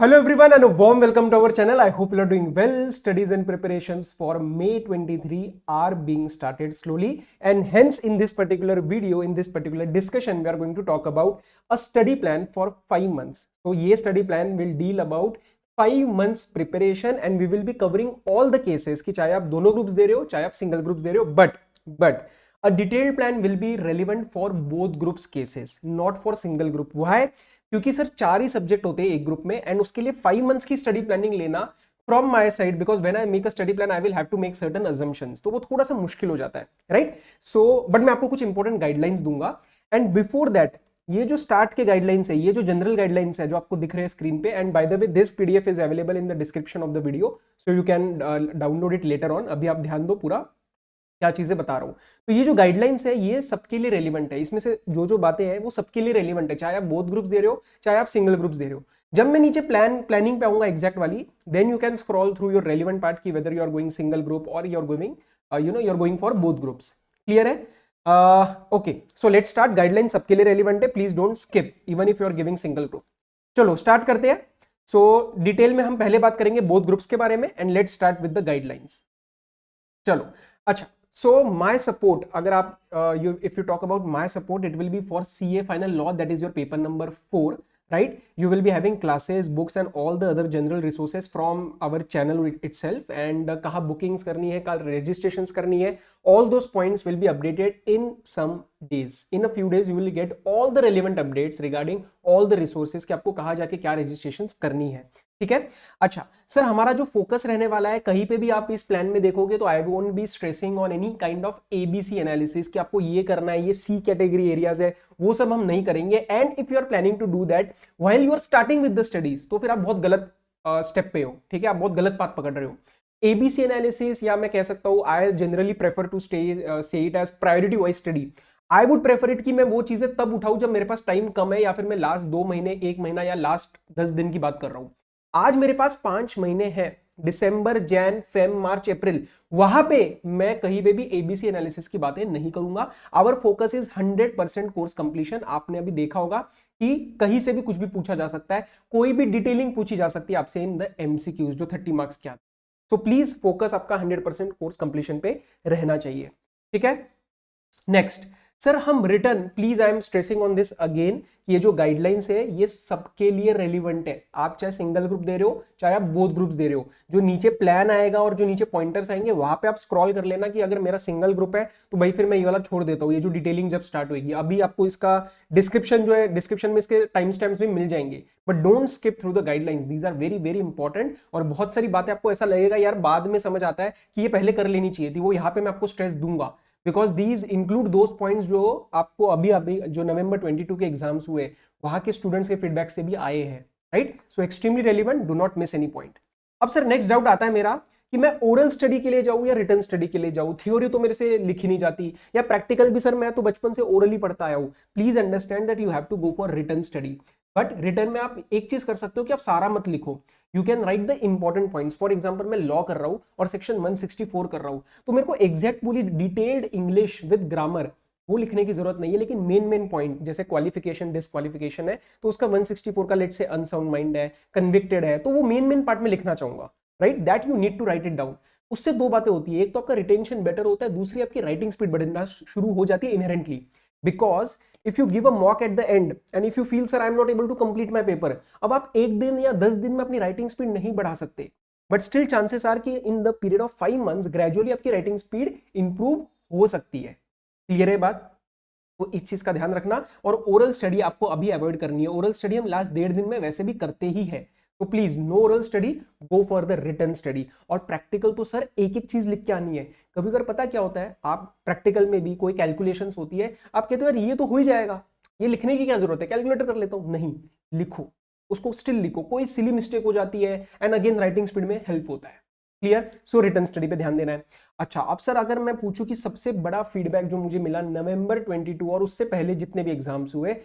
Hello everyone and a warm welcome to our channel. I hope you are doing well. Studies and preparations for May 23 are being started slowly, and hence in this particular video, in this particular discussion, we are going to talk about a study plan for 5 months. So ये study plan will deal about 5 months preparation and we will be covering all the cases कि चाहे आप दोनों groups they रहे हो चाहे आप single groups they रहे हो, but a detailed plan will be relevant for both groups cases, not for single group. Why? क्योंकि सर 4 ही सब्जेक्ट होते हैं एक ग्रुप में एंड उसके लिए 5 मंथ्स की स्टडी प्लानिंग लेना from my side, because when I make a study plan I will have to make certain assumptions, तो वो थोड़ा सा मुश्किल हो जाता है, राइट? सो बट मैं आपको कुछ इंपॉर्टेंट गाइडलाइंस दूंगा एंड बिफोर दैट ये जो स्टार्ट के गाइडलाइंस है, ये जो जनरल गाइडलाइंस है जो आपको दिख रहे हैं स्क्रीन पे, and by the way this PDF is available in the description of the video, so you can download it later on. अभी आप ध्यान दो पूरा क्या चीजें बता रहा हूं. तो ये जो गाइडलाइंस है ये सबके लिए रेलिवेंट है, इसमें से जो बातें हैं वो सबके लिए रेलिवेंट है, चाहे आप बोथ ग्रुप्स दे रहे हो चाहे आप सिंगल ग्रुप्स दे रहे हो. जब मैं नीचे प्लानिंग पे आऊंगा एग्जैक्ट वाली, then you can scroll through your relevant part की whether you are going single group और you are going you are going for both groups. Clear है? Okay, so let's start. Guideline सबके लिए relevant है, please don't skip even if you are giving single group. चलो start करते हैं. सो detail में हम पहले बात करेंगे बोथ ग्रुप्स के बारे में and let's start with the guidelines. चलो अच्छा, so my support, अगर आप if you talk about my support, it will be for CA final law, that is your paper number 4, right? You will be having classes, books and all the other general resources from our channel itself, and कहाँ bookings करनी है, कहाँ registrations करनी है, all those points will be updated in some days. In a few days you will get all the relevant updates regarding all the resources कि आपको कहाँ जाके क्या registrations करनी है. ठीक है? अच्छा सर, हमारा जो फोकस रहने वाला है, कहीं पे भी आप इस प्लान में देखोगे तो I won't be stressing on any kind of ABC analysis कि आपको ये करना है, ये सी कैटेगरी एरियाज है, वो सब हम नहीं करेंगे. And if you are planning to do that while you are starting with the studies, तो फिर आप बहुत गलत स्टेप पे हो. ठीक है? आप बहुत गलत पाथ पकड़ रहे हो. एबीसी एनालिसिस, या मैं कह सकता हूँ I generally prefer to say it as priority wise study. I would prefer it कि मैं वो चीजें तब उठाऊं जब मेरे पास टाइम कम है, या फिर मैं लास्ट 2 महीने, 1 महीना या लास्ट 10 दिन की बात कर रहा हूं. आज मेरे पास 5 महीने हैं, दिसंबर, जैन, फेब, मार्च, अप्रैल, वहां पे मैं कहीं पे भी एबीसी एनालिसिस की बातें नहीं करूंगा. Our focus is 100% course completion. आपने अभी देखा होगा कि कहीं से भी कुछ भी पूछा जा सकता है, कोई भी डिटेलिंग पूछी जा सकती है आपसे इन द एमसीक्यूज जो 30 मार्क्स के आते. सो प्लीज फोकस आपका 100% कोर्स कंप्लीशन पे रहना चाहिए. ठीक है? नेक्स्ट सर, हम return, please I am stressing on this again, ये जो गाइडलाइंस है ये सबके लिए रेलिवेंट है. आप चाहे सिंगल ग्रुप दे रहे हो चाहे आप बोथ ग्रुप्स दे रहे हो. जो नीचे प्लान आएगा और जो नीचे पॉइंटर्स आएंगे वहां पे आप स्क्रॉल कर लेना कि अगर मेरा सिंगल ग्रुप है तो भाई फिर मैं ये वाला छोड़ देता हूँ. ये जो डिटेलिंग जब स्टार्ट होगी, अभी आपको इसका डिस्क्रिप्शन जो है, डिस्क्रिप्शन में इसके टाइम स्टैम्प्स भी मिल जाएंगे, but don't skip through the guidelines. These are very very important. और बहुत सारी बातें आपको ऐसा लगेगा यार बाद में समझ आता है कि ये पहले कर लेनी चाहिए थी, वो यहाँ पे मैं आपको स्ट्रेस दूंगा, because these include those points जो आपको अभी जो नवंबर 22 के एग्जाम्स हुए वहां के स्टूडेंट्स के फीडबैक से भी आए हैं, right? So extremely relevant, do not miss any point. अब सर नेक्स्ट डाउट आता है मेरा कि मैं ओरल स्टडी के लिए जाऊं या रिटर्न स्टडी के लिए जाऊं. थ्योरी तो मेरे से लिखी नहीं जाती, या प्रैक्टिकल भी सर मैं तो बचपन से ओरली पढ़ता आया हूं. Please understand that you have to go for return study. But return में आप एक चीज कर सकते हो कि आप सारा मत लिखो, you can write the important points. For example मैं लॉ कर रहा हूं और सेक्शन 164 कर रहा हूं, तो मेरे को एग्जैक्ट पूरी डिटेल्ड इंग्लिश विद ग्रामर वो लिखने की जरूरत नहीं है, लेकिन मेन पॉइंट जैसे क्वालिफिकेशन, डिस्क्वालिफिकेशन है तो उसका 164 का लेट से अनसाउंड माइंड है, कन्विक्टेड है, तो वो मेन पार्ट में लिखना चाहूंगा, right? That you need to write it down. उससे 2 बातें होती है, एक तो आपका रिटेंशन बेटर होता है, दूसरी आपकी राइटिंग स्पीड बढ़ना शुरू हो जाती है inherently. Because if you give a mock at the end and if you feel sir I am not able to complete my paper, अब आप 1 दिन या 10 दिन में अपनी राइटिंग स्पीड नहीं बढ़ा सकते, बट स्टिल चांसेस आर कि in the period of 5 months gradually आपकी राइटिंग स्पीड इंप्रूव हो सकती है. क्लियर है बात? तो इस चीज का ध्यान रखना. और ओरल स्टडी आपको अभी अवॉइड करनी है. ओरल स्टडी हम लास्ट 1.5 दिन में वैसे भी करते ही है, तो please no oral study, go for the written study. और प्रैक्टिकल तो सर एक चीज लिख के आनी है. कभी कभी पता क्या होता है, आप प्रैक्टिकल में भी कोई कैलकुलेशंस होती है, आप कहते हो यार ये तो हो ही जाएगा, ये लिखने की क्या जरूरत है, कैलकुलेटर कर लेता हूं. नहीं, लिखो उसको, स्टिल लिखो, कोई सिली मिस्टेक हो जाती है एंड अगेन राइटिंग स्पीड में हेल्प होता है. क्लियर? सो रिटर्न स्टडी पे ध्यान देना है. अच्छा अब सर अगर मैं पूछूं कि सबसे बड़ा फीडबैक जो मुझे मिला नवंबर 22 और उससे पहले जितने भी एग्जाम्स हुए,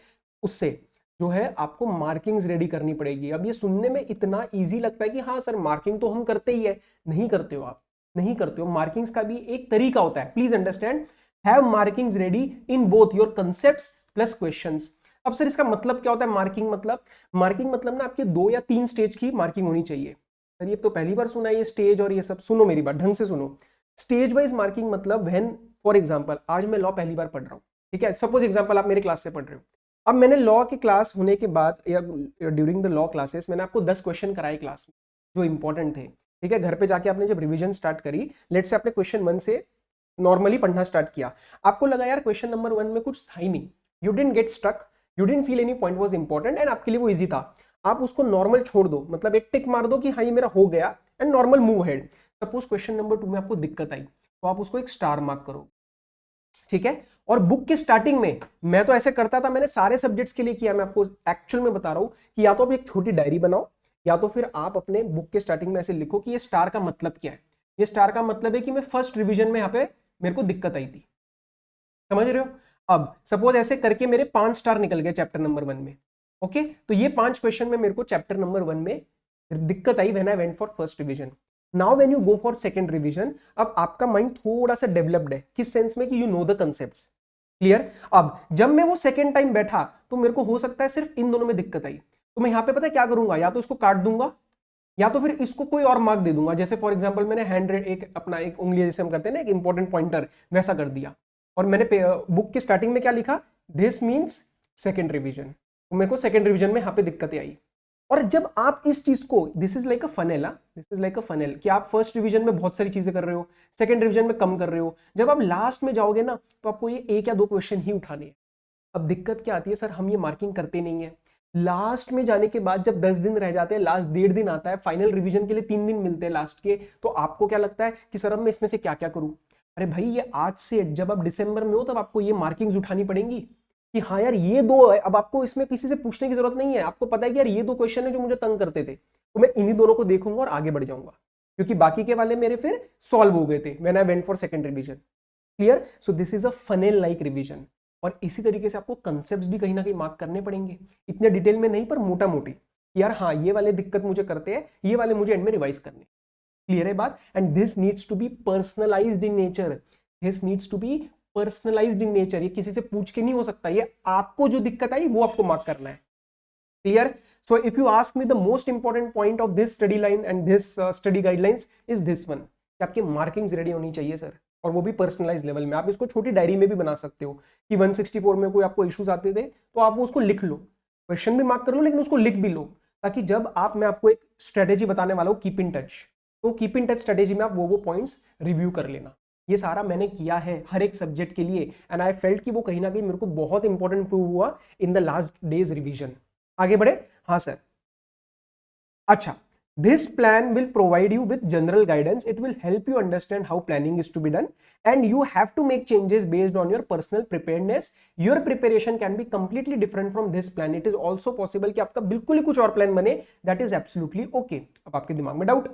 उससे जो है आपको मार्किंग्स रेडी करनी पड़ेगी. अब ये सुनने में इतना इजी लगता है कि हाँ सर मार्किंग तो हम करते ही है. नहीं करते हो आप, नहीं करते हो. मार्किंग्स का भी एक तरीका होता है, please understand. Have markings ready in both your concepts plus questions. अब सर इसका मतलब क्या होता है मार्किंग मतलब ना आपके 2 या 3 स्टेज की मार्किंग होनी चाहिए। सर ये तो पहली बार सुना है ये स्टेज और ये सब। सुनो मेरी बात ढंग से सुनो। स्टेज वाइज मार्किंग मतलब व्हेन फॉर एग्जांपल आज मैं लॉ पहली बार पढ़ रहा हूँ, ठीक है, सपोज एग्जांपल आप मेरे क्लास से पढ़ रहे हो। अब मैंने लॉ की क्लास होने के बाद या ड्यूरिंग द लॉ क्लासेस मैंने आपको 10 क्वेश्चन कराए क्लास में जो इंपॉर्टेंट थे, ठीक है। घर पे जाके आपने जब रिवीजन स्टार्ट करी, लेट से आपने क्वेश्चन 1 से नॉर्मली पढ़ना स्टार्ट किया, आपको लगा यार क्वेश्चन नंबर 1 में कुछ था ही नहीं, you didn't get stuck, you didn't feel any point was important and आपके लिए वो इजी था, आप उसको नॉर्मल छोड़ दो, मतलब एक टिक मार दो कि हाँ ये मेरा हो गया and normal move head. Suppose question number 2 में आपको दिक्कत आई तो आप उसको एक स्टार मार्क करो, ठीक है। और बुक के स्टार्टिंग में मैं तो ऐसे करता था, मैंने सारे सब्जेक्ट्स के लिए किया, मैं आपको एक्चुअल में बता रहा हूं कि या तो आप एक छोटी डायरी बनाओ या तो फिर आप अपने बुक के स्टार्टिंग में ऐसे लिखो कि ये स्टार का मतलब क्या है। ये स्टार का मतलब है कि मैं फर्स्ट रिवीजन में यहाँ पे मेरे को दिक्कत आई थी, समझ रहे हो। अब सपोज ऐसे करके मेरे 5 स्टार निकल गए चैप्टर नंबर 1 में, ओके। तो ये 5 क्वेश्चन में मेरे को चैप्टर नंबर 1 में दिक्कत I when I went for first revision. Now when you go for second revision, अब आपका माइंड थोड़ा सा डेवलप्ड है, किस सेंस में कि you know the concepts, clear. अब जब मैं वो सेकंड टाइम बैठा तो मेरे को हो सकता है सिर्फ इन दोनों में दिक्कत आई, तो मैं यहां पे पता है क्या करूंगा, या तो इसको काट दूंगा या तो फिर इसको कोई और मार्क दे दूंगा। जैसे फॉर एग्जांपल मैंने हैंड एक अपना एक उंगली जैसे हम करते हैं ना एक इंपॉर्टेंट पॉइंटर, वैसा कर दिया और मैंने बुक के स्टार्टिंग में क्या लिखा, दिस मीन्स सेकेंड रिविजन, तो मेरे को सेकेंड रिविजन में यहाँ पे दिक्कतें आई। और जब आप इस चीज को, this is like a funnel, this is like a funnel कि आप फर्स्ट रिवीजन में बहुत सारी चीजें कर रहे हो, सेकंड रिवीजन में कम कर रहे हो, जब आप लास्ट में जाओगे ना तो आपको ये 1 या 2 क्वेश्चन ही उठाने हैं। अब दिक्कत क्या आती है, सर हम ये मार्किंग करते नहीं है, लास्ट में जाने के बाद जब 10 दिन रह जाते हैं, लास्ट 1.5 दिन आता है, फाइनल रिवीजन के लिए 3 दिन मिलते हैं लास्ट के, तो आपको क्या लगता है कि सर अब मैं इसमें से क्या क्या करूं। अरे भाई ये आज से जब आप दिसंबर में हो तब आपको ये मार्किंग्स उठानी पड़ेंगी कि हाँ यार ये 2 है। अब आपको इसमें किसी से पूछने की जरूरत नहीं है, आपको पता है कि यार ये 2 क्वेश्चन है जो मुझे तंग करते थे, तो मैं इन्हीं दोनों को देखूंगा और आगे बढ़ जाऊंगा, क्योंकि बाकी के वाले मेरे फिर सॉल्व हो गए थे when I went for second revision, clear. So this is a funnel like revision. और इसी तरीके से आपको कंसेप्ट्स भी कहीं ना कहीं मार्क करने पड़ेंगे, इतने डिटेल में नहीं पर मोटा मोटी, यार हाँ ये वाले दिक्कत मुझे करते हैं, ये वाले मुझे एंड में रिवाइज करने, क्लियर है बात। And this needs to be personalised in nature, this needs to be personalised in nature, ये किसी से पूछ के नहीं हो सकता, ये आपको जो दिक्कत आई वो आपको मार्क करना है, clear. So if you ask me the most important point of this study line and this study guidelines is this one, कि आपकी मार्किंग्स रेडी होनी चाहिए सर, और वो भी पर्सनलाइज लेवल में। आप इसको छोटी डायरी में भी बना सकते हो कि 164 में कोई आपको इश्यूज आते थे तो आप वो उसको लिख लो, क्वेश्चन भी मार्क कर लो लेकिन उसको लिख भी लो, ताकि जब आप, मैं आपको एक स्ट्रेटेजी बताने वाला हूँ कीप इन टच, तो कीप इन टच स्ट्रेटेजी में आप वो पॉइंट्स रिव्यू कर लेना। ये सारा मैंने किया है हर एक सब्जेक्ट के लिए एंड आई फेल्ट कि वो कहीं ना कहीं मेरे को बहुत इंपॉर्टेंट प्रूव हुआ in the last days revision. आगे बढ़े, हाँ सर। अच्छा, this plan will provide you with general guidance. It will help you understand how planning is to be done and you have to make changes based on your personal preparedness. Your preparation can be completely different from this plan. It is also possible कि आपका बिल्कुल ही कुछ और plan बने, that is absolutely okay. अब आपके दिमाग में डाउट,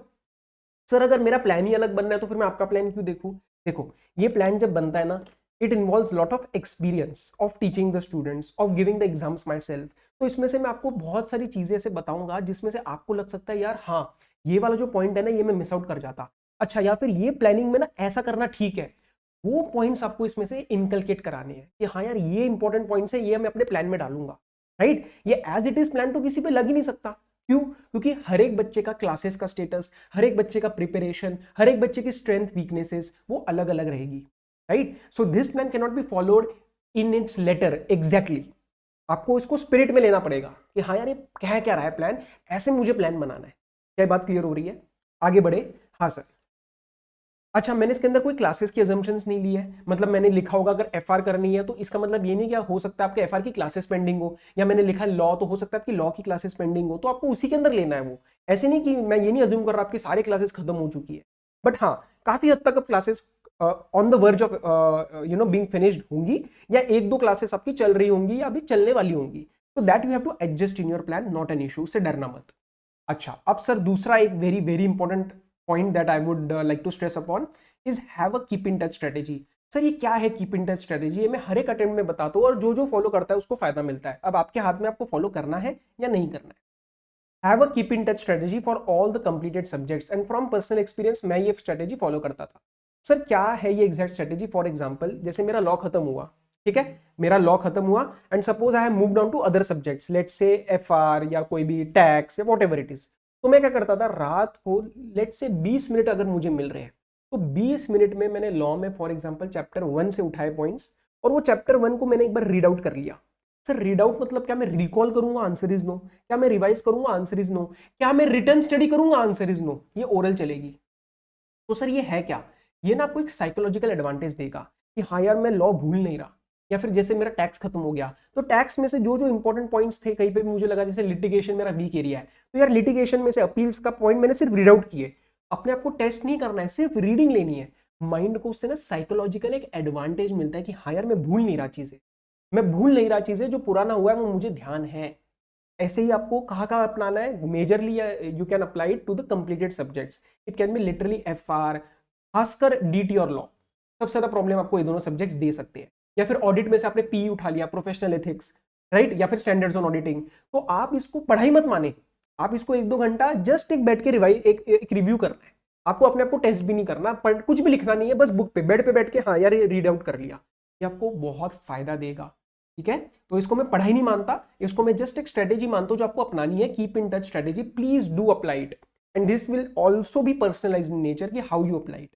सर अगर मेरा प्लान ही अलग बनना है तो फिर मैं आपका प्लान क्यों देखूं। देखो ये प्लान जब बनता है ना, it involves lot of experience of teaching the students, of giving the exams my self. तो इसमें से मैं आपको बहुत सारी चीजें ऐसे बताऊंगा जिसमें से आपको लग सकता है यार हाँ ये वाला जो पॉइंट है ना ये मैं मिस आउट कर जाता, अच्छा, या फिर ये प्लानिंग में ना ऐसा करना ठीक है। वो पॉइंट्स आपको इसमें से इनकलकेट कराने हैं कि हाँ यार ये इंपॉर्टेंट पॉइंट्स है, ये मैं अपने प्लान में डालूंगा, राइट। ये एज इट इज प्लान तो किसी पे लग ही नहीं सकता, क्यों, क्योंकि हर एक बच्चे का क्लासेस का स्टेटस, हर एक बच्चे का प्रिपरेशन, हर एक बच्चे की स्ट्रेंथ वीकनेसेस वो अलग अलग रहेगी, right. So this plan can not be followed in its letter exactly, आपको इसको स्पिरिट में लेना पड़ेगा कि हाँ यार ये कह क्या रहा है प्लान, ऐसे मुझे प्लान बनाना है। क्या बात क्लियर हो रही है, आगे बढ़े, हाँ सर। अच्छा, मैंने इसके अंदर कोई क्लासेस की अजम्पशंस नहीं ली है, मतलब मैंने लिखा होगा अगर एफआर करनी है तो इसका मतलब ये नहीं क्या हो सकता है आपके एफआर की क्लासेस पेंडिंग हो, या मैंने लिखा लॉ तो हो सकता है आपकी लॉ की क्लासेस पेंडिंग हो, तो आपको उसी के अंदर लेना है वो। ऐसे नहीं कि मैं ये नहीं अज्यूम कर रहा आपकी सारी क्लासेस खत्म हो चुकी है, बट हाँ काफी हद तक अब classes on the verge of being finished होंगी, या 1-2 क्लासेस आपकी चल रही होंगी या अभी चलने वाली होंगी, तो that you have to adjust in your plan, not an issue, उससे डरना मत। अच्छा, अब सर दूसरा एक very very important point that I would like to stress upon is have a keep in touch strategy. Sir ये क्या है कीप इन टच स्ट्रेटेजी, ये मैं हर एक अटेम्प्ट में बताता हूँ और जो जो फॉलो करता है उसको फायदा मिलता है। अब आपके हाथ में आपको फॉलो करना है या नहीं करना है। Have a keep in touch strategy for all the completed subjects and from personal experience मैं ये स्ट्रेटेजी फॉलो करता था। सर क्या है ये एग्जैक्ट स्ट्रेटेजी, फॉर एग्जाम्पल जैसे मेरा लॉ खत्म हुआ, ठीक है, मेरा लॉ खत्म हुआ and suppose I have moved on to other subjects, let's say FR या कोई भी टैक्स या व्हाटएवर इट इज। तो मैं क्या करता था, रात को लेट्स से 20 मिनट अगर मुझे मिल रहे हैं तो 20 मिनट में मैंने लॉ में फॉर एग्जांपल चैप्टर 1 से उठाए पॉइंट्स और वो चैप्टर 1 को मैंने एक बार रीड आउट कर लिया। सर रीड आउट मतलब क्या मैं रिकॉल करूंगा, आंसर इज नो। क्या मैं रिवाइज करूंगा, आंसर इज नो। क्या मैं रिटर्न स्टडी करूंगा, आंसर इज नो। ये ओरल चलेगी। तो सर ये है क्या, ये ना आपको एक साइकोलॉजिकल एडवांटेज देगा कि हाँ यार मैं लॉ भूल नहीं रहा। या फिर जैसे मेरा टैक्स खत्म हो गया तो टैक्स में से जो जो इंपॉर्टेंट पॉइंट्स थे, कहीं पे मुझे लगा जैसे लिटिगेशन मेरा वीक एरिया है, तो यार लिटिगेशन में से अपील्स का पॉइंट मैंने सिर्फ रीड आउट किए। अपने आप को टेस्ट नहीं करना है, सिर्फ रीडिंग लेनी है। माइंड को उससे ना साइकोलॉजिकल एक एडवांटेज मिलता है कि हाँ यार मैं भूल नहीं रहा चीजें, मैं भूल नहीं रहा चीजें, जो पुराना हुआ है वो मुझे ध्यान है। ऐसे ही आपको कहाँ कहाँ अपनाना है, majorly you can apply it to the completed subjects. It can be literally FR, खासकर डीटी और लॉ, सबसे ज्यादा प्रॉब्लम आपको ये दोनों सब्जेक्ट्स दे सकते हैं। या फिर ऑडिट में से आपने पी उठा लिया, प्रोफेशनल एथिक्स, राइट, या फिर स्टैंडर्ड्स ऑन ऑडिटिंग, तो आप इसको पढ़ाई मत माने, आप इसको 1-2 घंटा जस्ट एक बैठ के रिवाइज एक रिव्यू करना है। आपको अपने आप को टेस्ट भी नहीं करना, पर कुछ भी लिखना नहीं है, बस बुक पे बेड पे बैठ के हाँ यार ये रीड आउट कर लिया। ये आपको बहुत फायदा देगा। ठीक है, तो इसको मैं पढ़ाई नहीं मानता, इसको मैं जस्ट एक स्ट्रेटेजी मानता हूं जो आपको अपनानी है। Keep in touch strategy, please do apply it and this will also be personalise in nature कि हाउ यू अप्लाई इट।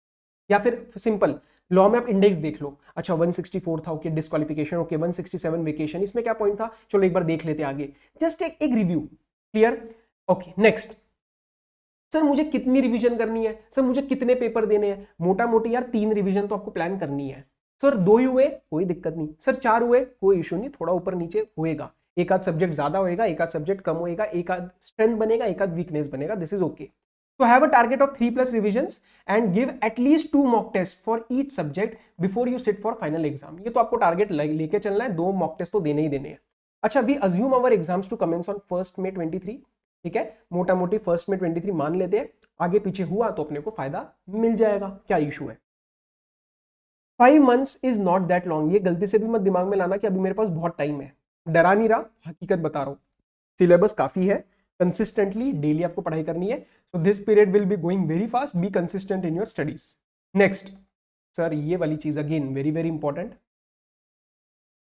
या फिर सिंपल लॉ में आप इंडेक्स देख लो, अच्छा 164 था, ओके, डिस्क्वालिफिकेशन ओके, 167 वेकेशन, इसमें क्या पॉइंट था, चलो एक बार देख लेते आगे, जस्ट एक review, clear. Okay next, sir मुझे कितनी रिवीजन करनी है, सर मुझे कितने पेपर देने हैं, मोटा मोटी यार 3 रिवीजन तो आपको प्लान करनी है। सर 2 ही हुए कोई दिक्कत नहीं, सर 4 हुए कोई इशू नहीं, थोड़ा ऊपर नीचे होएगा, एक आध सब्जेक्ट ज्यादा होएगा, एक आध सब्जेक्ट कम होएगा, एक आध स्ट्रेंथ बनेगा, एक आध वीकनेस बनेगा, दिस इज ओके। तो have a target of 3+ revisions and give at least 2 mock test for each subject before you sit for final exam. ये तो आपको टारगेट लेके चलना है, 2 मॉक टेस्ट तो देने ही देने हैं। अच्छा, we assume our exams to commence on 1 May 23, ठीक है, मोटा मोटी 1 May 23 मान लेते हैं, आगे पीछे हुआ तो अपने को फायदा मिल जाएगा, क्या इशू है। 5 months is not that long, ये गलती से भी मत दिमाग में लाना कि अभी मेरे पास बहुत टाइम है, डरा नहीं रहा, हकीकत बता रहा हूं। सिलेबस काफी है, कंसिस्टेंटली डेली आपको पढ़ाई करनी है, so this period will be going very fast, be consistent in your studies. Next sir, ये वाली चीज अगेन वेरी वेरी इंपॉर्टेंट,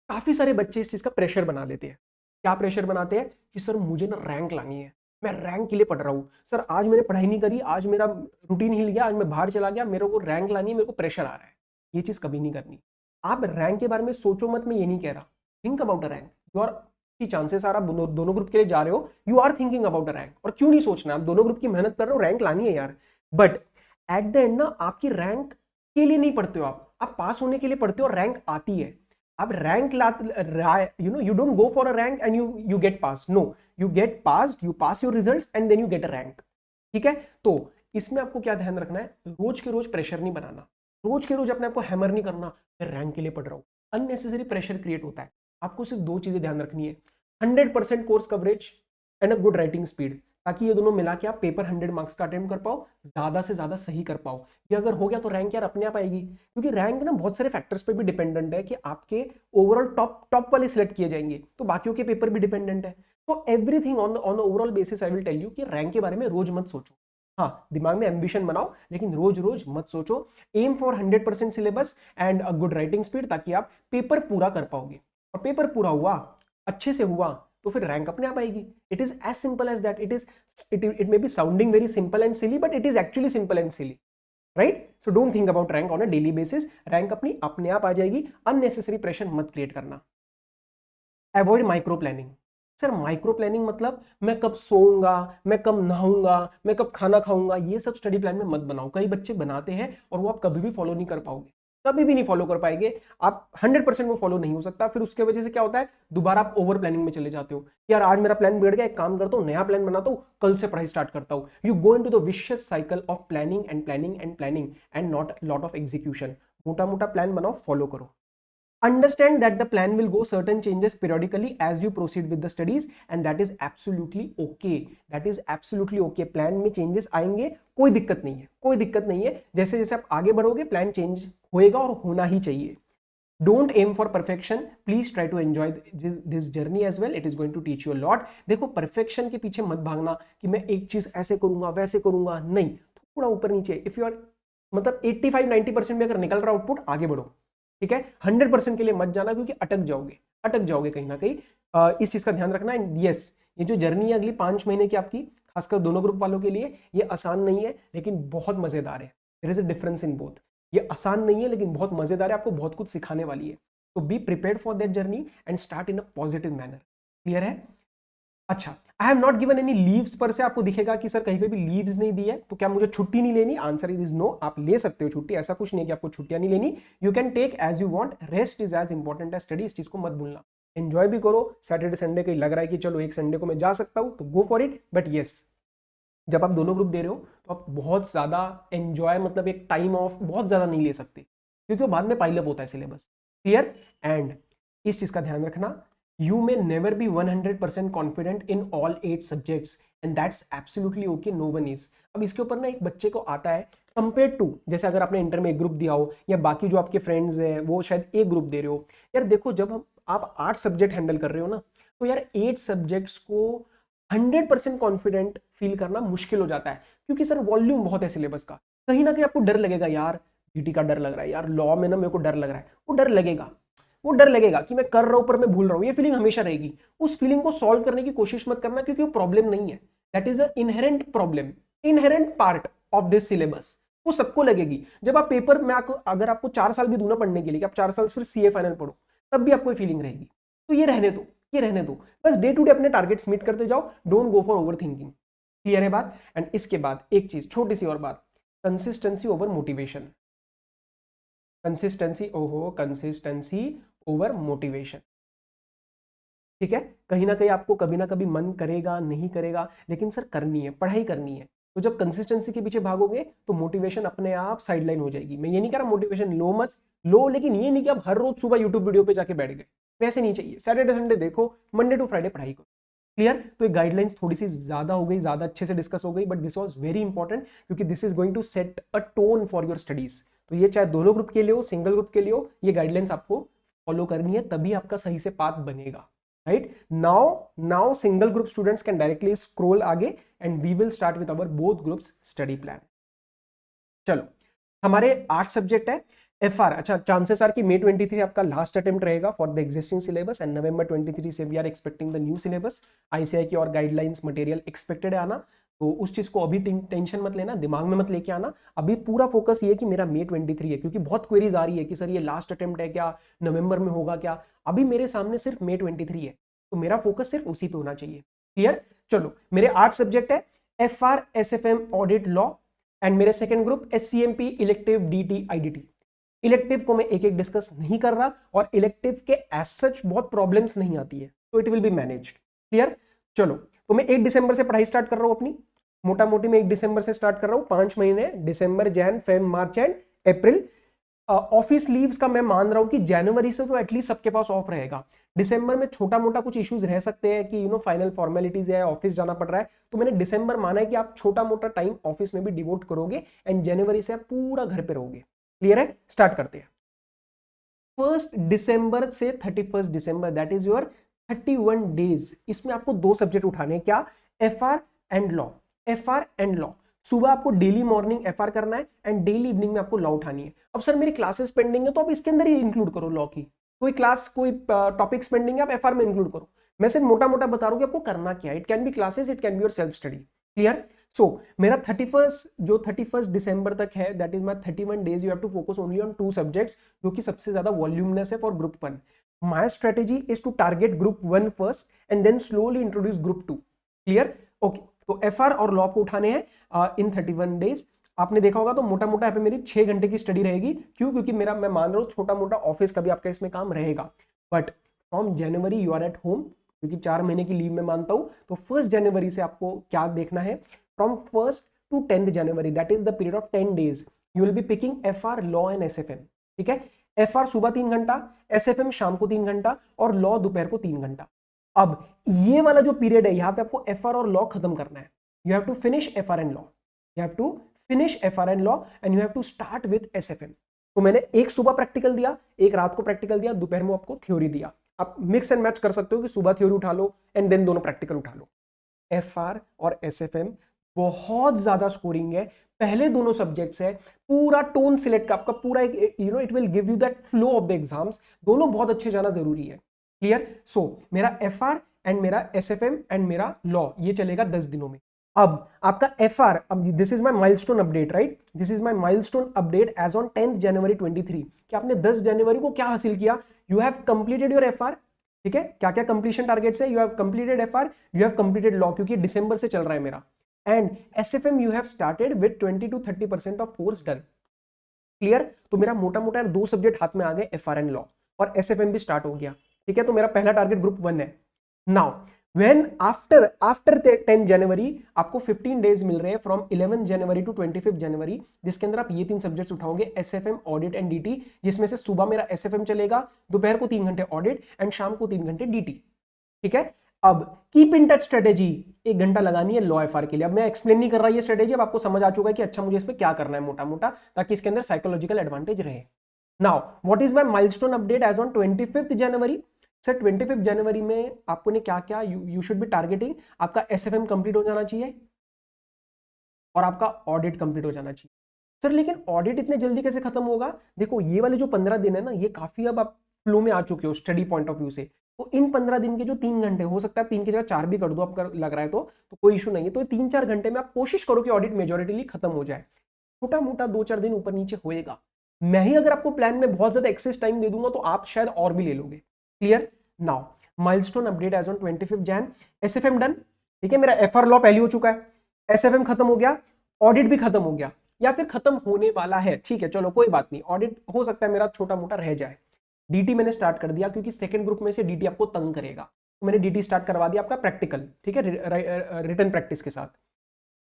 काफी सारे बच्चे इस चीज का प्रेशर बना लेते हैं। क्या प्रेशर बनाते हैं कि सर मुझे ना रैंक लानी है, मैं रैंक के लिए पढ़ रहा हूं, सर आज मैंने पढ़ाई नहीं करी, आज मेरा रूटीन हिल गया, आज मैं बाहर चला गया, मेरे को रैंक लानी है, मेरे को प्रेशर आ रहा है। ये चीज कभी नहीं करनी। आप रैंक के बारे में सोचो मत, मैं ये नहीं कह रहा, think about a rank. You are की चांसेस आर, आप दोनों ग्रुप के लिए जा रहे हो, you are thinking about a rank, और क्यों नहीं सोचना, आप दोनों ग्रुप की मेहनत कर रहे हो, रैंक लानी है यार। बट एट द एंड ना आपकी रैंक के लिए नहीं पढ़ते हो, आप पास होने के लिए पढ़ते हो, रैंक आती है। आप rank you know, you don't go for a rank and you get pass, no, you get passed, you pass your results and then you get a rank. ठीक है, तो इसमें आपको क्या ध्यान रखना है, रोज के रोज प्रेशर नहीं बनाना, रोज के रोज अपने आपको हैमर नहीं करना, मैं रैंक के लिए पढ़ रहा हूं, अननेसेसरी प्रेशर क्रिएट होता है। आपको सिर्फ 2 चीजें ध्यान रखनी है, 100% course coverage and a good writing speed, ताकि ये दोनों मिला के आप पेपर 100 मार्क्स का अटेम्प्ट कर पाओ, ज्यादा से ज्यादा सही कर पाओ। ये अगर हो गया तो रैंक यार अपने आप आएगी, क्योंकि रैंक ना बहुत सारे फैक्टर्स पे भी डिपेंडेंट है कि आपके ओवरऑल टॉप वाले सिलेक्ट किए जाएंगे, तो बाकियों के पेपर भी डिपेंडेंट है। तो everything on overall basis I will tell you कि रैंक के बारे में रोज मत सोचो। हाँ, दिमाग में एम्बिशन बनाओ, लेकिन रोज रोज मत सोचो। Aim for 100% syllabus and a good writing speed, ताकि आप पेपर पूरा कर पाओगे, और पेपर पूरा हुआ, अच्छे से हुआ, तो फिर रैंक अपने आप आएगी। It is as simple as that. It may be sounding very simple and silly, but it is actually simple and silly, right. So don't think about rank on a daily basis, rank अपने आप आ जाएगी, unnecessary pressure मत create करना। Avoid micro planning. Sir micro planning मतलब मैं कब सोऊंगा, मैं कब नहाऊंगा, मैं कब खाना खाऊंगा, ये सब स्टडी प्लान में मत बनाओ। कई बच्चे बनाते हैं और वो आप कभी भी फॉलो नहीं कर पाओगे, कभी भी नहीं फॉलो कर पाएंगे आप, 100% वो फॉलो नहीं हो सकता। फिर उसके वजह से क्या होता है, दोबारा आप ओवर प्लानिंग में चले जाते हो, यार आज मेरा प्लान बिगड़ गया, एक काम करता हूँ, नया प्लान बनाता हूँ, कल से पढ़ाई स्टार्ट करता हूँ। You go into the vicious cycle of planning and planning and planning and not lot of execution. मोटा मोटा प्लान बनाओ, फॉलो करो। Understand that the plan will go certain changes periodically as you proceed with the studies, and that is absolutely okay. That is absolutely okay. Plan में changes आएंगे, कोई दिक्कत नहीं है, कोई दिक्कत नहीं है। जैसे जैसे आप आगे बढ़ोगे प्लान चेंज होएगा, और होना ही चाहिए। Don't aim for perfection, please try to enjoy this journey as well, it is going to teach you a lot. देखो, परफेक्शन के पीछे मत भागना कि मैं एक चीज ऐसे करूंगा वैसे करूंगा, नहीं, थोड़ा ऊपर नीचे। इफ यू आर मतलब 85-90% में अगर निकल रहा आउटपुट, आगे बढ़ो। ठीक है, 100% के लिए मत जाना क्योंकि अटक जाओगे कहीं ना कहीं। इस चीज का ध्यान रखना। एंड यस, ये जो जर्नी है अगली 5 महीने की आपकी, खासकर दोनों ग्रुप वालों के लिए, ये आसान नहीं है लेकिन बहुत मजेदार है। There is a difference in both. ये आसान नहीं है लेकिन बहुत मजेदार है, आपको बहुत कुछ सिखाने वाली है। तो be prepared for that journey and start in a positive manner. Clear है? अच्छा, I have not given any leaves पर से आपको दिखेगा कि सर कहीं पे भी लीव्स नहीं दी है, तो क्या मुझे छुट्टी नहीं लेनी? आंसर इज नो, आप ले सकते हो छुट्टी, ऐसा कुछ नहीं है कि आपको छुट्टियां नहीं लेनी। You can take as you want, rest is as important as study, इस चीज को मत भूलना। एंजॉय भी करो, सैटरडे संडे कहीं लग रहा है कि चलो एक संडे को मैं जा सकता हूं तो go for it, but yes, जब आप दोनों ग्रुप दे रहे हो तो आप बहुत ज्यादा एंजॉय, मतलब एक टाइम ऑफ बहुत ज्यादा नहीं ले सकते क्योंकि वो बाद में पाइलअप होता है सिलेबस। क्लियर? एंड इस चीज का ध्यान रखना, you may never be 100% confident in all 8 subjects and that's absolutely okay, no one is। अब इसके ऊपर ना एक बच्चे को आता है कंपेयर टू, जैसे अगर आपने इंटर में एक ग्रुप दिया हो या बाकी जो आपके फ्रेंड्स हैं वो शायद एक ग्रुप दे रहे हो। यार देखो, जब आप 8 सब्जेक्ट हैंडल कर रहे हो ना, तो यार 8 सब्जेक्ट्स को 100% कॉन्फिडेंट फील करना मुश्किल हो जाता है क्योंकि सर वॉल्यूम बहुत है सिलेबस का। कहीं ना कहीं आपको डर लगेगा, यार जीटी का डर लग रहा है, यार लॉ में ना मेरे को डर लग रहा है, वो डर लगेगा कि मैं कर रहा हूं पर मैं भूल रहा हूं, ये फीलिंग हमेशा रहेगी। उस फीलिंग को सॉल्व करने की कोशिश मत करना क्योंकि वो प्रॉब्लम नहीं है, that is a inherent problem, inherent part of this syllabus. वो सबको लगेगी। जब आप पेपर में अगर आपको 4 साल भी दूना पढ़ने के लिए कि आप 4 साल फिर सीए फाइनल पढ़ो, तब भी आपको फीलिंग रहेगी। तो ये रहने दो, बस डे टू डे अपने टारगेट्स मीट करते जाओ, don't go for over thinking. Clear है बात? एंड इसके बाद एक चीज छोटी सी और बात, consistency over motivation. Consistency over motivation. ठीक है, कहीं ना कहीं आपको कभी ना कभी मन करेगा, नहीं करेगा, लेकिन सर करनी है, पढ़ाई करनी है। तो जब कंसिस्टेंसी के पीछे भागोगे तो मोटिवेशन अपने आप साइडलाइन हो जाएगी। मैं ये नहीं कह रहा मोटिवेशन लो मत लो, लेकिन ये नहीं कि आप हर रोज सुबह यूट्यूब वीडियो पे जाके बैठ गए, वैसे नहीं चाहिए। सैटरडे संडे देखो, मंडे टू फ्राइडे पढ़ाई करो। क्लियर? तो एक गाइडलाइंस थोड़ी सी ज्यादा हो गई, ज्यादा अच्छे से डिस्कस हो गई, but this was very important क्योंकि this is going to set a tone for your studies. तो ये चाहे दोनों ग्रुप के लिए हो, सिंगल ग्रुप के लिए हो, ये गाइडलाइंस आपको फॉलो करनी है, तभी आपका सही से पाथ बनेगा। Right? Now single group students can directly scroll आगे and we will start with our both groups study plan. चलो, हमारे 8 सब्जेक्ट है। एफआर, अच्छा, चांसेस आर कि May 23 आपका लास्ट अटेम्प्ट रहेगा for the existing syllabus and November 23 से we are expecting the new syllabus. ICI की और गाइडलाइंस मटेरियल एक्सपेक्टेड है आना, तो उस चीज को अभी टेंशन मत लेना, दिमाग में मत लेके आना। अभी पूरा फोकस ये कि मेरा May 23 है, क्योंकि बहुत क्वेरीज आ रही है कि सर ये लास्ट अटेम्प्ट है क्या, नवंबर में होगा क्या। अभी मेरे सामने सिर्फ May 23 है, तो मेरा फोकस सिर्फ उसी पे होना चाहिए। क्लियर? चलो, मेरे 8 सब्जेक्ट है, FR, SFM, audit, law, and मेरे second group SCMP, elective, DT, IDT. Elective को मैं एक एक डिस्कस नहीं कर रहा और इलेक्टिव के एज सच बहुत प्रॉब्लम्स नहीं आती है, तो it will be managed. Clear? चलो, तो मैं 1 दिसंबर से पढ़ाई स्टार्ट कर रहा हूं अपनी, मोटा मोटी मैं 1 दिसंबर से स्टार्ट कर रहा हूं। 5 महीने, दिसंबर, Jan, Feb, March and April. Office leaves का मैं मान रहा हूं कि जनवरी से तो एटलीस्ट सबके पास ऑफ रहेगा। दिसंबर में छोटा मोटा कुछ इश्यूज रह सकते हैं कि फाइनल फॉर्मेलिटीज है, ऑफिस जाना पड़ रहा है, तो मैंने दिसंबर माना है कि आप छोटा मोटा टाइम ऑफिस में भी डिवोट करोगे एंड जनवरी से आप पूरा घर पे रहोगे। क्लियर है? स्टार्ट करते हैं। 1 दिसंबर से 31 दिसंबर, दैट इज योर 31 डेज। इसमें आपको 2 सब्जेक्ट उठाने हैं, क्या? FR and law. FR and law, सुबह आपको डेली मॉर्निंग एफआर करना है एंड डेली इवनिंग में आपको लॉ उठानी है। अब सर मेरी क्लासेस पेंडिंग है, तो आप इसके अंदर ही इंक्लूड करो लॉ की। कोई क्लास, कोई टॉपिक्स पेंडिंग है, आप एफआर में इंक्लूड करो। मैं सिर्फ मोटा मोटा बता रहा हूं कि आपको करना क्या है। It can be classes, it can be your self study. Clear? So मेरा 31 दिसंबर तक है, that is my 31 days. You have to focus only on 2 subjects, जो कि सबसे ज्यादा वॉल्यूमनेस है for group 1। My strategy is to target group 1 first and then slowly introduce group 2। Clear? Okay, तो एफआर और लॉ को उठाने हैं इन 31 डेज। आपने देखा होगा तो मोटा मोटा यहाँ पे मेरी 6 घंटे की स्टडी रहेगी। क्यों? क्योंकि मेरा, मैं मान रहा हूँ, छोटा मोटा ऑफिस का भी आपका इसमें काम रहेगा। But from January you are at home, क्योंकि 4 महीने की लीव में मानता हूं, तो 1 जनवरी से आपको क्या देखना है, from 1 to 10 January, that is the period of 10 days, you will be picking FR, law and SFM. ठीक है? एफआर सुबह 3 घंटा, एसएफएम शाम को 3 घंटा और लॉ दोपहर को 3 घंटा। अब ये वाला जो पीरियड है, यहां पे आपको एफआर और लॉ खत्म करना है। You have to finish FR and law, you have to finish FR and law and you have to start with SFM. तो मैंने एक सुबह प्रैक्टिकल दिया, एक रात को प्रैक्टिकल दिया, दोपहर में आपको थ्योरी दिया। आप मिक्स एंड मैच कर सकते हो कि सुबह थ्योरी उठा लो एंड देन दोनों प्रैक्टिकल उठा लो। एफआर और एसएफएम बहुत ज्यादा स्कोरिंग है, पहले दोनों सब्जेक्ट्स है, पूरा टोन सिलेक्ट का आपका पूरा एक it will give you that flow of the exams, दोनों बहुत अच्छे जाना जरूरी है। क्लियर? सो मेरा एफआर एंड मेरा एसएफएम एंड मेरा लॉ ये चलेगा 10 दिनों में। अब आपका एफआर, अब this is my milestone update, right? This is my milestone update as on 10 January 23 कि आपने 10 जनवरी को क्या हासिल किया? You have completed your FR. ठीक है, क्या क्या कंप्लीशन टारगेट्स है? You have completed FR, you have completed law, क्योंकि दिसंबर से चल रहा है मेरा, and SFM you have started with 20 to 30% of course done. Clear? तो मेरा मोटा मोटा 2 सब्जेक्ट हाथ में आ गए, एफआर एंड लॉ, और एसएफएम भी स्टार्ट हो गया। ठीक है, तो मेरा पहला टारगेट ग्रुप 1 है। नाउ व्हेन आफ्टर 10 जनवरी आपको 15 डेज मिल रहे हैं फ्रॉम 11 जनवरी टू 25 जनवरी, जिसके अंदर आप ये 3 सब्जेक्ट्स उठाओगे, एसएफएम, ऑडिट एंड डीटी, जिसमें से सुबह मेरा एसएफएम चलेगा, दोपहर को 3 घंटे ऑडिट एंड शाम को 3 घंटे डीटी। ठीक है, अब कीप इन टच स्ट्रेटेजी 1 घंटा लगानी है लॉ एफआर के लिए। अब मैं एक्सप्लेन नहीं कर रहा ये स्ट्रेटेजी, अब आपको समझ आ चुका है कि अच्छा मुझे इस पे क्या करना है मोटा मोटा, ताकि इसके अंदर साइकोलॉजिकल एडवांटेज रहे। Now what is my milestone update as on 25 January? Sir 25 जनवरी में आपको ने क्या क्या यू शुड बी टारगेटिंग, आपका एसएफएम कंप्लीट हो जाना चाहिए और आपका ऑडिट कंप्लीट हो जाना चाहिए। सर लेकिन ऑडिट इतने जल्दी कैसे खत्म होगा? देखो ये वाले जो 15 दिन है ना, ये काफी अब आप फ्लो में आ चुके हो स्टडी पॉइंट ऑफ व्यू से, तो इन 15 दिन के जो 3 घंटे, हो सकता है 3 की जगह 4 भी कर दो आपका लग रहा है तो कोई इशू नहीं है, तो 3-4 घंटे में आप कोशिश करो कि ऑडिट मेजोरिटीली खत्म हो जाए। छोटा मोटा 2-4 दिन ऊपर नीचे होएगा, मैं ही अगर आपको प्लान में बहुत ज्यादा एक्सेस टाइम दे दूंगा तो आप शायद और भी ले लोगे। Clear? Now milestone update as on 25 Jan, SFM done. ठीक है, मेरा एफआर लॉ पहले हो चुका है, एसएफएम खत्म हो गया, ऑडिट भी खत्म हो गया, या फिर खत्म होने वाला है। ठीक है, चलो कोई बात नहीं, ऑडिट हो सकता है मेरा छोटा मोटा रह जाए। डीटी मैंने स्टार्ट कर दिया, क्योंकि सेकंड ग्रुप में से डीटी आपको तंग करेगा, तो मैंने डीटी स्टार्ट करवा दिया आपका प्रैक्टिकल। ठीक है, रिटन प्रैक्टिस के साथ।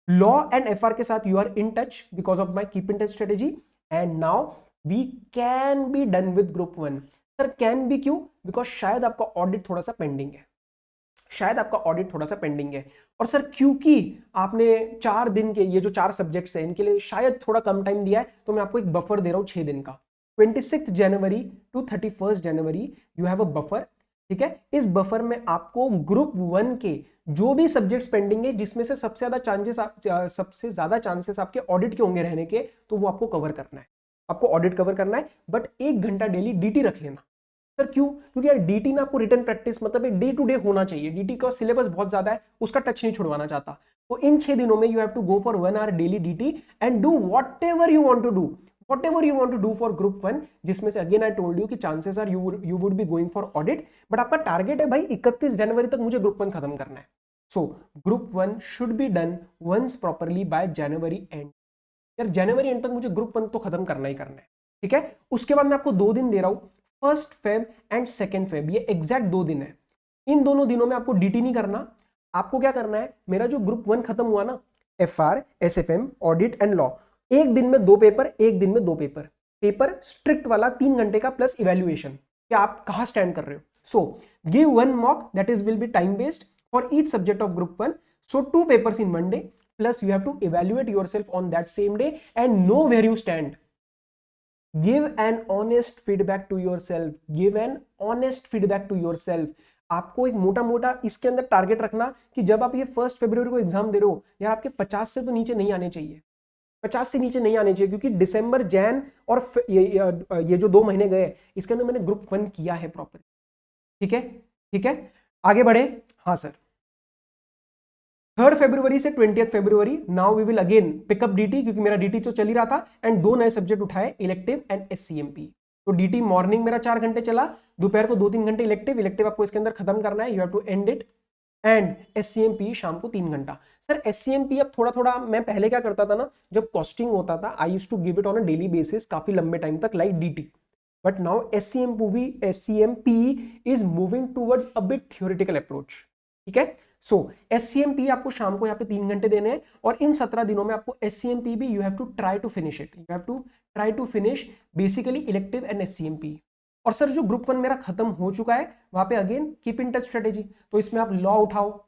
लॉ एंड एफआर के साथ you are in touch because of my keep in touch strategy, and now we can be done with group 1। Sir can be क्यों? बिकॉज शायद आपका ऑडिट थोड़ा सा पेंडिंग है, शायद आपका ऑडिट थोड़ा सा पेंडिंग है। और सर क्योंकि आपने 4 दिन के ये जो 4 सब्जेक्ट्स हैं इनके लिए शायद थोड़ा कम टाइम दिया है, तो मैं आपको एक बफर दे रहा हूं 6 दिन का। 26 जनवरी टू 31 जनवरी यू हैव अ बफर। ठीक है, इस बफर में आपको ग्रुप 1 के जो भी सब्जेक्ट्स पेंडिंग है, जिसमें से सबसे ज्यादा चांसेस आपके ऑडिट के होंगे रहने के, तो वो आपको कवर करना है, आपको ऑडिट कवर करना है। बट 1 घंटा डेली डीटी रख लेना। सर क्यों? क्योंकि यार डीटी ना आपको रिटर्न प्रैक्टिस मतलब एक डे टू डे होना चाहिए, डीटी का सिलेबस बहुत ज्यादा है, उसका टच नहीं छुड़वाना चाहता। तो इन 6 दिनों में you have to go for 1 hour daily DT and do whatever you want to do, whatever you want to do for group 1, जिसमें से अगेन आई टोल्ड यू कि chances are you would be going for audit, but आपका target है भाई 31 जनवरी तक मुझे group 1 खत्म करना है। So group 1 should be done once properly by January end. यार जनवरी एंड तक मुझे ग्रुप 1 तो खत्म करना ही करना है। ठीक है, उसके बाद मैं आपको 2 दिन दे रहा हूं, 1 Feb एंड 2 Feb, ये एग्जैक्ट 2 दिन है। इन दोनों दिनों में आपको डीटी नहीं करना, आपको क्या करना है, मेरा जो ग्रुप 1 खत्म हुआ ना, FR, SFM, audit and law, एक दिन में 2 पेपर, एक दिन में 2 पेपर, पेपर स्ट्रिक्ट वाला 3 घंटे का प्लस इवैल्यूएशन, कि आप कहां स्टैंड कर रहे हो। So give 1 mock that is will be time based for each subject of group 1, so 2 papers in 1 day, plus you have to evaluate yourself on that same day and know where you stand. Give an honest feedback to yourself, give an honest feedback to yourself. आपको एक मोटा मोटा इसके अंदर target रखना कि जब आप ये 1 फरवरी को एग्जाम दे रहे हो, यार आपके 50 से तो नीचे नहीं आने चाहिए, 50 से नीचे नहीं आने चाहिए, क्योंकि दिसंबर, जैन और ये जो 2 महीने गए, इसके अंदर मैंने ग्रुप 1 किया है प्रॉपर। ठीक है, ठीक है, आगे बढ़े। हाँ सर, 3 फरवरी से 20 फरवरी now we will again pick up DT, क्योंकि मेरा डीटी तो चल ही रहा था, एंड 2 नए सब्जेक्ट उठाए, इलेक्टिव एंड एससीएमपी। तो डीटी मॉर्निंग मेरा 4 घंटे चला, दोपहर को 2-3 घंटे इलेक्टिव आपको इसके अंदर खत्म करना है, you have to end it, and SCMP शाम को 3 घंटा। सर एससीएमपी अब थोड़ा थोड़ा, मैं पहले क्या करता था ना, जब कॉस्टिंग होता था I used to give it on a daily basis काफी लंबे टाइम तक like DT, but now SCMP is moving towards a bit theoretical approach. ठीक है, सो एससीएमपी आपको शाम को यहाँ पे 3 घंटे देने हैं, और इन 17 दिनों में आपको एससीएमपी भी you have to try to finish it, you have to try to finish basically elective and SCMP. और सर जो ग्रुप 1 मेरा खत्म हो चुका है, वहां पे again keep in touch strategy, तो इसमें आप लॉ उठाओ,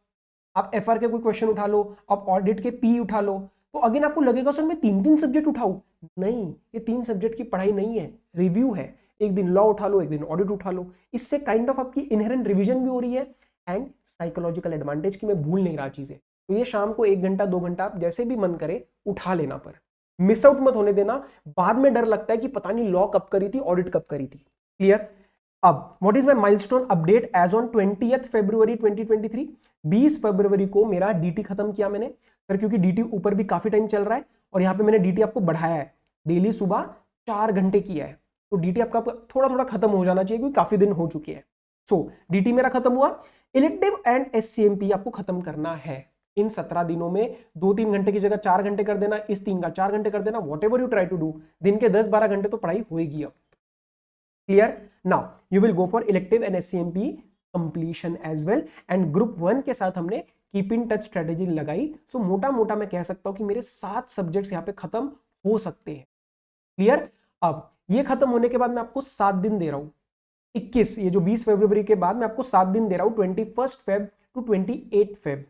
आप एफआर के कोई क्वेश्चन उठा लो, आप ऑडिट के पी उठा लो, तो अगेन आपको लगेगा सर मैं 3-3 सब्जेक्ट उठाऊं, नहीं, ये 3 सब्जेक्ट की पढ़ाई नहीं है, रिव्यू है। एक दिन लॉ उठा लो, एक दिन ऑडिट उठा लो, इससे काइंड ऑफ आपकी इनहेरेंट रिवीजन भी हो रही है, एंड साइकोलॉजिकल एडवांटेज की मैं भूल नहीं रहा चीजें, तो ये शाम को 1 घंटा 2 घंटा आप जैसे भी मन करे उठा लेना, पर मिस आउट मत होने देना। बाद में डर लगता है कि पता नहीं लॉ कब करी थी, ऑडिट कब करी थी। क्लियर? अब what is my milestone update as on 20th February 2023? 20 फरवरी को मेरा डीटी खत्म किया मैंने सर, क्योंकि डीटी ऊपर भी काफी टाइम चल रहा है और यहाँ पे मैंने डीटी आपको बढ़ाया है, डेली सुबह 4 घंटे किया है, तो डीटी आपका थोड़ा थोड़ा खत्म हो जाना चाहिए क्योंकि काफी दिन हो चुके हैं। सो डीटी मेरा खत्म हुआ। इलेक्टिव एंड एससीएमपी आपको खत्म करना है इन 17 दिनों में। 2-3 घंटे की जगह 4 घंटे कर देना, इस 3 का 4 घंटे कर देना, whatever you try to do. दिन के 10-12 घंटे तो पढ़ाई होएगी अब। Clear? Now you will go for elective and SCMP completion as well. And group 1 के साथ हमने कीप इन टच स्ट्रेटेजी लगाई। सो मोटा मोटा मैं कह सकता हूं कि मेरे 7 सब्जेक्ट्स यहां पे खत्म हो सकते हैं। क्लियर? अब ये खत्म होने के बाद मैं आपको 7 दिन दे रहा हूं, 21, ये जो 20 फरवरी के बाद मैं आपको 7 दिन दे रहा हूं, 21 Feb to 28 Feb।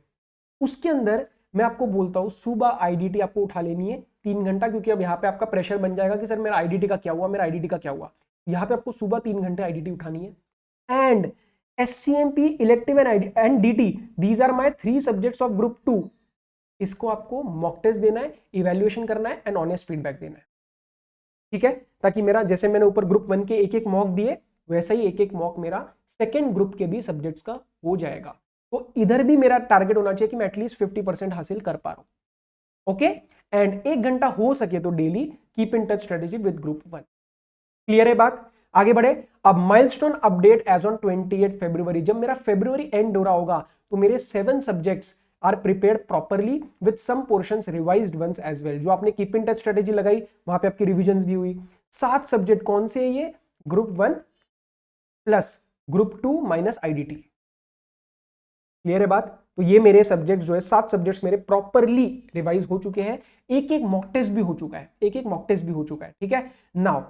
उसके अंदर मैं आपको बोलता हूं सुबह आईडीटी आपको उठा लेनी है 3 घंटा, क्योंकि अब यहां पे आपका प्रेशर बन जाएगा कि सर मेरा आईडीटी का क्या हुआ, मेरा आईडीटी का क्या हुआ। यहां पे आपको सुबह 3 घंटे आईडीटी उठानी है। And SCMP, elective and DT, these are my 3 subjects of group 2। इसको आपको मॉक टेस्ट देना है, इवैल्यूएशन करना है एंड ऑनेस्ट फीडबैक देना है। ठीक है? ताकि मेरा जैसे मैंने ऊपर ग्रुप 1 के एक एक मॉक दिए, वैसा ही एक एक मॉक मेरा सेकेंड ग्रुप के भी सब्जेक्ट्स का हो जाएगा। तो इधर भी मेरा टारगेट होना चाहिए कि मैं एटलीस्ट 50% हासिल कर पा रहा हूं। ओके? एंड 1 घंटा हो सके तो daily keep in touch strategy with group 1। Clear है बात? आगे बढ़े। अब माइलस्टोन अपडेट एज ऑन 28 फरवरी। जब मेरा फरवरी एंड हो रहा होगा तो मेरे 7 subjects are prepared properly with some portions revised once as well. जो आपने कीप इन टच स्ट्रेटेजी लगाई वहां पे आपकी रिविजन्स भी हुई। 7 सब्जेक्ट कौन से है ये? Group 1 plus group 2 minus IDT. Clear है बात? तो ये मेरे सब्जेक्ट जो है 7 सब्जेक्ट्स मेरे प्रॉपरली रिवाइज हो चुके हैं। एक एक मॉक टेस्ट भी हो चुका है, एक एक मॉक टेस्ट भी हो चुका है। ठीक है? नाउ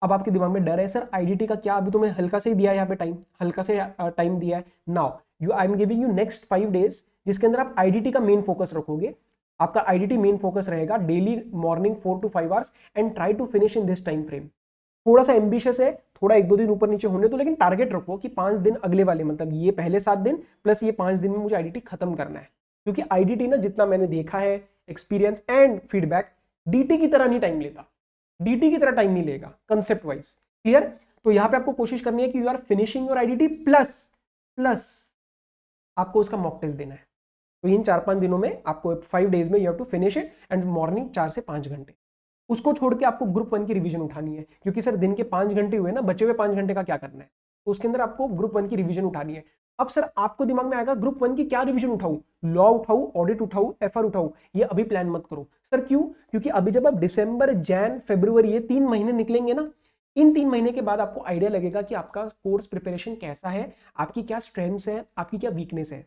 अब आपके दिमाग में डर है सर आईडीटी का क्या? अभी तो मैंने हल्का से ही दिया है, यहाँ पे टाइम हल्का से टाइम दिया है। Now I am giving you next 5 days जिसके अंदर आप आईडीटी का मेन फोकस रखोगे। आपका आईडीटी मेन फोकस रहेगा daily morning 4 to 5 hours and try to finish in this time frame. थोड़ा सा एम्बिशियस है, थोड़ा 1-2 दिन ऊपर नीचे होने दो, लेकिन टारगेट रखो कि 5 दिन अगले वाले, मतलब ये पहले 7 दिन प्लस ये 5 दिन में मुझे आईडीटी खत्म करना है। क्योंकि आईडीटी ना जितना मैंने देखा है, एक्सपीरियंस एंड फीडबैक, डीटी की तरह नहीं टाइम लेता, डीटी की तरह टाइम नहीं लेगा कंसेप्ट वाइज। क्लियर? तो यहां पे आपको कोशिश करनी है कि you are finishing your IDT plus आपको उसका मॉक टेस्ट देना है। तो इन 4-5 दिनों में आपको 5 डेज में you have to finish it and morning 4 से 5 घंटे। उसको छोड़ के आपको ग्रुप 1 की रिवीजन उठानी है, क्योंकि सर दिन के 5 घंटे हुए ना, बचे हुए 5 घंटे का क्या करना है? तो उसके अंदर आपको ग्रुप 1 की रिवीजन उठानी है। अब सर आपको दिमाग में आएगा ग्रुप 1 की क्या रिवीजन उठाऊं, लॉ उठाऊं, ऑडिट उठाऊं, एफआर उठाऊं? ये अभी प्लान मत करो। सर क्यों? क्योंकि अभी जब आप दिसंबर, जैन, फरवरी, ये 3 महीने निकलेंगे ना, इन 3 महीने के बाद आपको आइडिया लगेगा कि आपका कोर्स प्रिपरेशन कैसा है, आपकी क्या स्ट्रेंथ्स है, आपकी क्या वीकनेस है।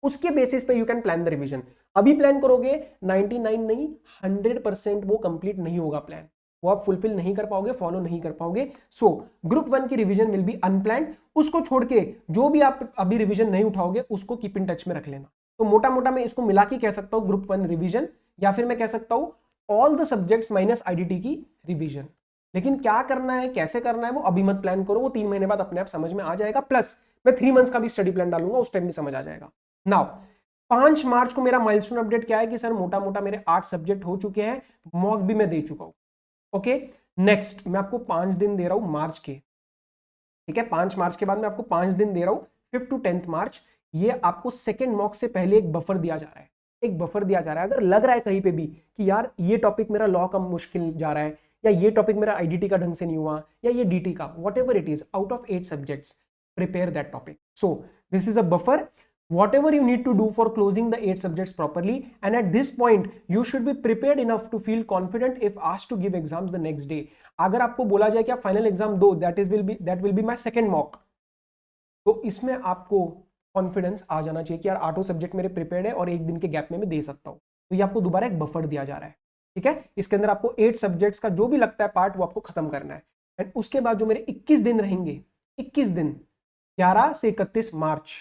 उसके बेसिस पे you can plan the revision. अभी प्लान करोगे 99 नहीं 100% वो कंप्लीट नहीं होगा प्लान, वो आप फुलफिल नहीं कर पाओगे, फॉलो नहीं कर पाओगे। सो ग्रुप 1 की रिवीजन विल बी अनप्लान्ड। उसको छोड़ के जो भी आप अभी रिवीजन नहीं उठाओगे उसको कीप इन टच में रख लेना। तो मोटा मोटा मैं इसको मिला के कह सकता हूं ग्रुप 1 रिवीजन, या फिर मैं कह सकता हूं all the subjects minus IDT की रिवीजन। लेकिन क्या करना है, कैसे करना है, वो अभी मत प्लान करो, वो 3 महीने बाद अपने आप समझ में आ जाएगा। प्लस मैं 3 मंथ्स का भी स्टडी प्लान डालूंगा, उस टाइम भी समझ आ जाएगा। नाउ 5 मार्च को मेरा माइलस्टोन अपडेट क्या है कि सर मोटा मोटा मेरे 8 सब्जेक्ट हो चुके हैं, मॉक भी मैं दे चुका हूं। ओके? नेक्स्ट मैं आपको 5 दिन दे रहा हूं मार्च के। ठीक है? 5 मार्च के बाद मैं आपको 5 दिन दे रहा हूं 5 to 10 मार्च। ये आपको सेकेंड मॉक से पहले एक बफर दिया जा रहा है, एक बफर दिया जा रहा है। अगर लग रहा है कहीं पे भी कि यार ये टॉपिक मेरा लॉ का मुश्किल जा रहा है, या ये टॉपिक मेरा आईडीटी का ढंग से नहीं हुआ, या ये डीटी का, what ever it is, out of 8 subjects prepare that topic. So this is a buffer, whatever you need to do for closing the 8 subjects properly, and at this point you should be prepared enough to feel confident if asked to give exams the next day. अगर आपको बोला जाए कि आप final exam दो, that will be my second mock, तो इसमें आपको कॉन्फिडेंस आ जाना चाहिए कि यार 8 सब्जेक्ट मेरे प्रिपेयर्ड है और एक दिन के गैप में मैं दे सकता हूं। तो ये आपको दोबारा एक बफर दिया जा रहा है। ठीक है? इसके अंदर आपको 8 सब्जेक्ट्स का जो भी लगता है पार्ट वो आपको खत्म करना है। एंड उसके बाद जो मेरे 21 दिन रहेंगे, 21 दिन 11 से 31 मार्च,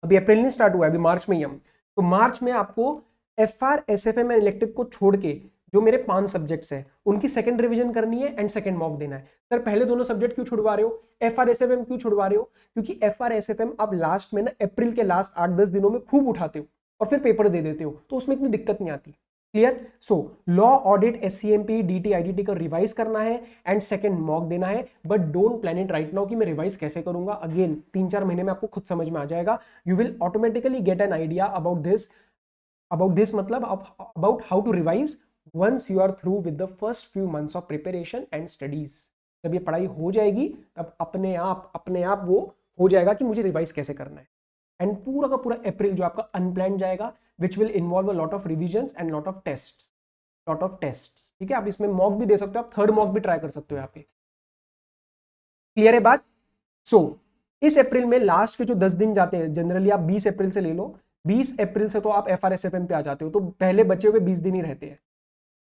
अभी अप्रैल नहीं स्टार्ट हुआ है, अभी मार्च में ही हम, तो मार्च में आपको एफआर, एसएफएम एंड इलेक्टिव को छोड़ के जो मेरे 5 सब्जेक्ट्स हैं उनकी सेकंड रिवीजन करनी है एंड सेकंड मॉक देना है। सर पहले दोनों सब्जेक्ट क्यों छुड़वा रहे हो, एफआर एसएफएम क्यों छुड़वा रहे हो? क्योंकि एफआर एसएफएम आप लास्ट में ना अप्रैल के लास्ट 8-10 दिनों में खूब उठाते हो, और फिर पेपर दे देते हो, तो उसमें इतनी दिक्कत नहीं आती। Clear? So law, audit, SCMP, DT, IDT का रिवाइज करना है एंड सेकंड मॉक देना है, but don't plan it right now कि मैं रिवाइज कैसे करूंगा। अगेन 3-4 महीने में आपको खुद समझ में आ जाएगा। You will automatically get an idea about this मतलब about how to revise once you are through with the first few months of preparation and studies. जब ये पढ़ाई हो जाएगी तब अपने आप वो हो जाएगा कि मुझे रिवाइज कैसे करना है। एंड पूरा का पूरा अप्रैल जो आपका अनप्लान जाएगा, which will involve a lot of revisions and lot of tests. ठीक है, आप इसमें मॉक भी दे सकते हो, आप थर्ड मॉक भी ट्राई कर सकते हो यहाँ पे। क्लियर है बात? सो इस अप्रैल में लास्ट के जो 10 दिन जाते हैं, जनरली आप 20 अप्रैल से ले लो, 20 अप्रैल से तो आप FRSFM पे आ जाते हो, तो पहले बचे हुए 20 दिन ही रहते हैं।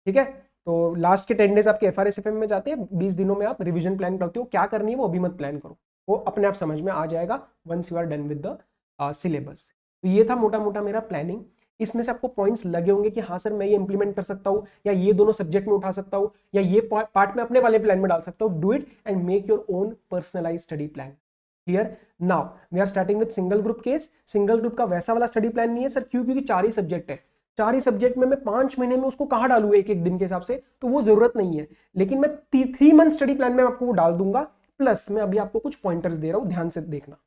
ठीक है, तो लास्ट के 10 डेज आपके FRSFM में जाते हैं, 20 दिनों में आप रिवीजन प्लान करते हो। क्या करनी है वो अभी मत प्लान करो, वो अपने आप समझ में आ जाएगा once you are done with the syllabus. तो ये था मोटा मोटा मेरा प्लानिंग। इसमें से आपको पॉइंट्स लगे होंगे कि हाँ सर मैं ये इंप्लीमेंट कर सकता हूँ, या ये दोनों सब्जेक्ट में उठा सकता हूँ, या ये पार्ट में अपने वाले प्लान में डाल सकता हूँ। Do it and make your own personalise study plan. Clear? Now we are starting with single group case. Single group का वैसा वाला स्टडी प्लान नहीं है सर, क्यों? क्योंकि 4 ही सब्जेक्ट है, 4 ही सब्जेक्ट में मैं 5 महीने में उसको कहाँ डालू एक एक दिन के हिसाब से, तो वो जरूरत नहीं है। लेकिन मैं 3 मंथ स्टडी प्लान में आपको वो डाल दूंगा। प्लस मैं अभी आपको कुछ पॉइंटर्स दे रहा हूं, ध्यान से देखना।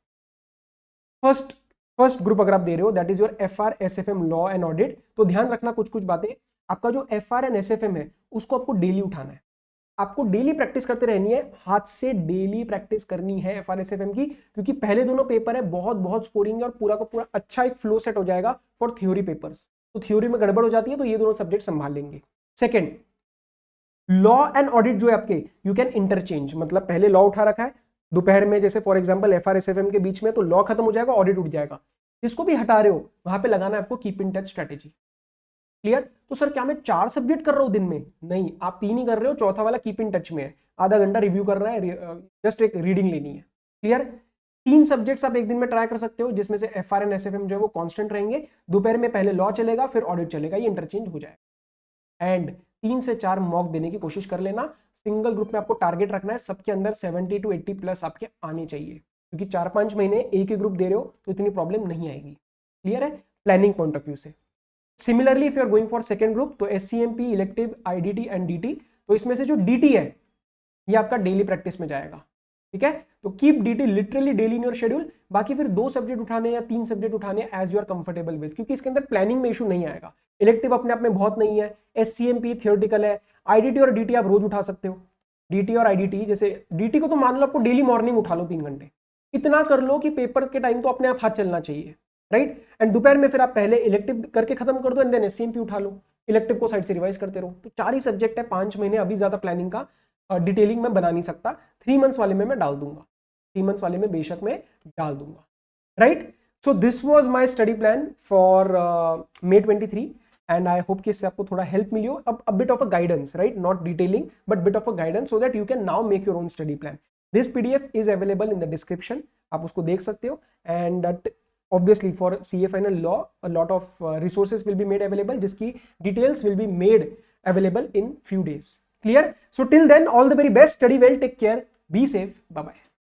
फर्स्ट ग्रुप अगर आप दे रहे हो, that is your FRSFM law and audit, तो ध्यान रखना कुछ बातें। आपका जो FR एंड SFM है उसको आपको डेली उठाना है, आपको डेली प्रैक्टिस करते रहनी है, हाथ से डेली प्रैक्टिस करनी है FRSFM की, क्योंकि पहले दोनों पेपर है बहुत स्कोरिंग है और पूरा का पूरा अच्छा एक फ्लो सेट हो जाएगा फॉर थ्योरी पेपर्स। तो थ्योरी में गड़बड़ हो जाती है, तो ये दोनों सब्जेक्ट संभाल लेंगे। सेकेंड, लॉ एंड ऑडिट जो है आपके, यू कैन इंटरचेंज, मतलब पहले लॉ उठा रखा है दोपहर में, जैसे फॉर एग्जांपल FRSFM के बीच में, तो लॉ खत्म हो जाएगा, ऑडिट उठ जाएगा। जिसको भी हटा रहे हो वहां पे लगाना है आपको keep in touch strategy. Clear? तो सर क्या मैं 4 सब्जेक्ट कर रहा हूं दिन में? नहीं, आप 3 ही कर रहे हो, चौथा वाला कीप इन टच में है, आधा घंटा रिव्यू करना है, जस्ट एक रीडिंग लेनी है। क्लियर? 3 सब्जेक्ट्स आप एक दिन में ट्राई कर सकते हो, जिसमें से FR एंड SFM जो है वो कांस्टेंट रहेंगे। दोपहर में पहले लॉ चलेगा, फिर ऑडिट चलेगा, ये इंटरचेंज हो जाएगा। एंड 3 से 4 मॉक देने की कोशिश कर लेना। सिंगल ग्रुप में आपको टारगेट रखना है सबके अंदर 70 to 80 प्लस आपके आने चाहिए, क्योंकि 4-5 महीने एक ही ग्रुप दे रहे हो तो इतनी प्रॉब्लम नहीं आएगी। क्लियर है? प्लानिंग पॉइंट ऑफ व्यू से। Similarly if you are going for second group, तो SCMP, elective, IDT and DT, तो इसमें से जो DT है ये आपका डेली प्रैक्टिस में जाएगा। ठीक है, तो keep DT literally daily in your schedule. बाकी फिर 2 सब्जेक्ट उठाने या 3 सब्जेक्ट उठाने as you are comfortable with, क्योंकि इसके अंदर प्लानिंग में इशू नहीं आएगा। इलेक्टिव अपने आप में बहुत नहीं है, SCMP थियोरेटिकल है, IDT और DT आप रोज उठा सकते हो। DT और IDT, जैसे DT को तो मान लो आपको डेली मॉर्निंग उठा लो 3 घंटे, इतना कर लो कि पेपर के टाइम तो अपने आप हाथ चलना चाहिए, राइट? एंड दोपहर में फिर आप पहले इलेक्टिव करके खत्म कर दो एंड देन SCMP उठा लो, इलेक्टिव को साइड से रिवाइज करते रहो। तो 4 ही सब्जेक्ट है, 5 महीने, अभी ज्यादा प्लानिंग का डिटेलिंग में बना नहीं सकता। 3 मंथ्स वाले में मैं डाल दूंगा, 3 मंथ्स वाले में बेशक मैं डाल दूंगा, right? So this was my study plan for May 23 and I hope कि इससे आपको थोड़ा हेल्प मिली हो, अब bit of a guidance, right? Not detailing but bit of a guidance, so that you can now make your own study plan. This PDF is available in the description, आप उसको देख सकते हो। And obviously for CA final law a lot of resources will be made available, जिसकी details will be made available in few days. Clear? So till then, all the very best, study well, take care, be safe, bye bye.